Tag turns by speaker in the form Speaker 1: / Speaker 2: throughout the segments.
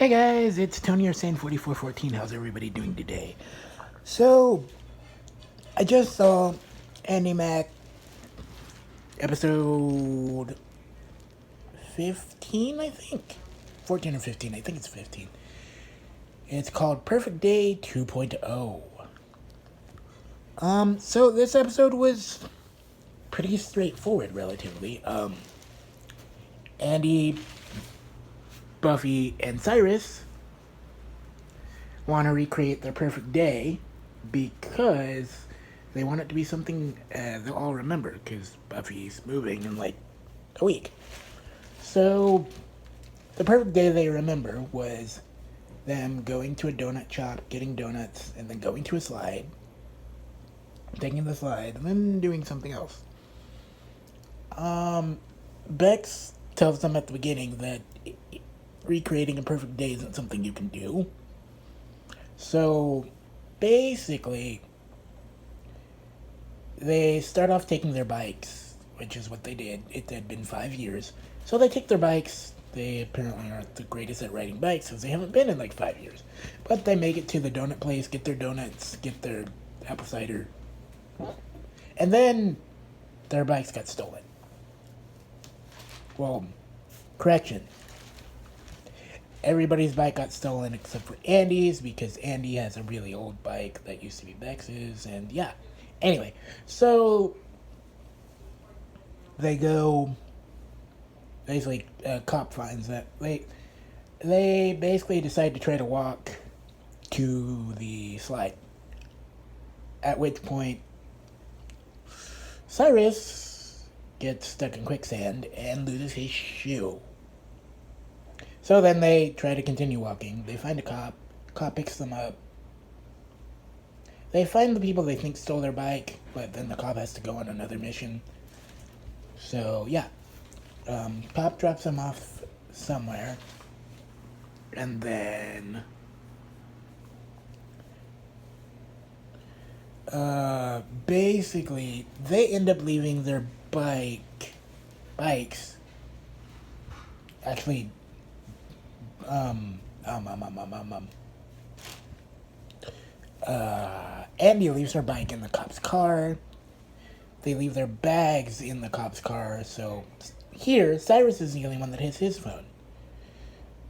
Speaker 1: Hey guys, it's Tony Ursane 4414. How's everybody doing today? So, I just saw Andi Mack episode 15, I think. 14 or 15, I think it's 15. It's called Perfect Day 2.0. So this episode was pretty straightforward, relatively. Andy, Buffy, and Cyrus want to recreate their perfect day because they want it to be something they'll all remember, because Buffy's moving in like a week. So the perfect day they remember was them going to a donut shop, getting donuts, and then going to a slide, taking the slide, and then doing something else. Bex tells them at the beginning that recreating a perfect day isn't something you can do. So basically, they start off taking their bikes, which is what they did. It had been 5 years. So they take their bikes. They apparently aren't the greatest at riding bikes because they haven't been in like 5 years. But they make it to the donut place, get their donuts, get their apple cider. And then their bikes got stolen. Well, correction. Everybody's bike got stolen except for Andy's, because Andy has a really old bike that used to be Bex's, and yeah. Anyway, so they go. Basically, a cop finds that they basically decide to try to walk to the slide. At which point, Cyrus gets stuck in quicksand and loses his shoe. So then they try to continue walking. They find a cop. Cop picks them up. They find the people they think stole their bike, but then the cop has to go on another mission. So, yeah. Cop drops them off somewhere. And then basically, they end up leaving their bikes. Actually, Andy leaves her bike in the cop's car. They leave their bags in the cop's car. So here, Cyrus is the only one that has his phone,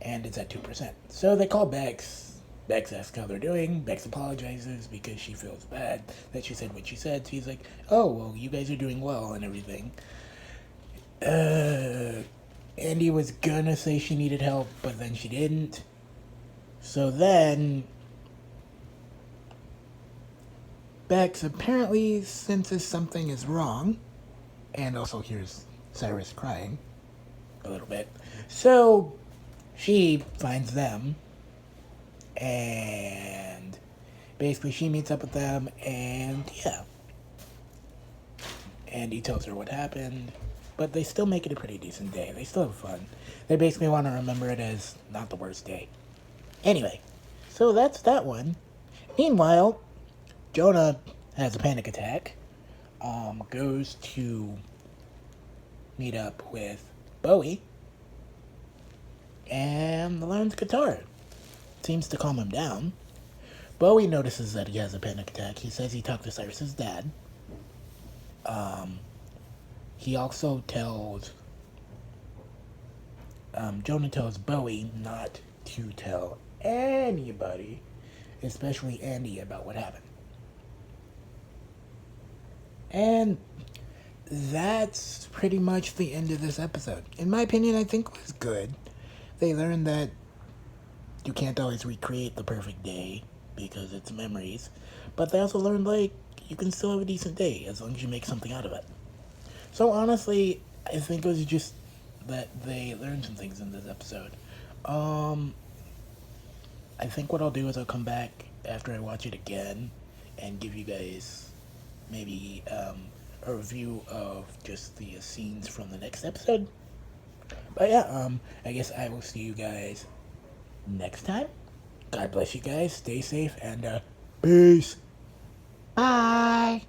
Speaker 1: and it's at 2%. So they call Bex. Bex asks how they're doing. Bex apologizes because she feels bad that she said what she said. She's like, "Oh, well, you guys are doing well and everything." Andy was gonna say she needed help, but then she didn't. So then Bex apparently senses something is wrong, and also hears Cyrus crying a little bit. So she finds them, and basically she meets up with them, and yeah. Andy tells her what happened, but they still make it a pretty decent day. They still have fun. They basically want to remember it as not the worst day. Anyway, so that's that one. Meanwhile, Jonah has a panic attack, goes to meet up with Bowie, and learns guitar. Seems to calm him down. Bowie notices that he has a panic attack. He says he talked to Cyrus's dad. He also tells, Jonah tells Bowie not to tell anybody, especially Andy, about what happened. And that's pretty much the end of this episode. In my opinion, I think it was good. They learned that you can't always recreate the perfect day because it's memories. But they also learned, like, you can still have a decent day as long as you make something out of it. So honestly, I think it was just that they learned some things in this episode. I think what I'll do is I'll come back after I watch it again and give you guys maybe a review of just the scenes from the next episode. But yeah, I guess I will see you guys next time. God bless you guys. Stay safe and peace. Bye.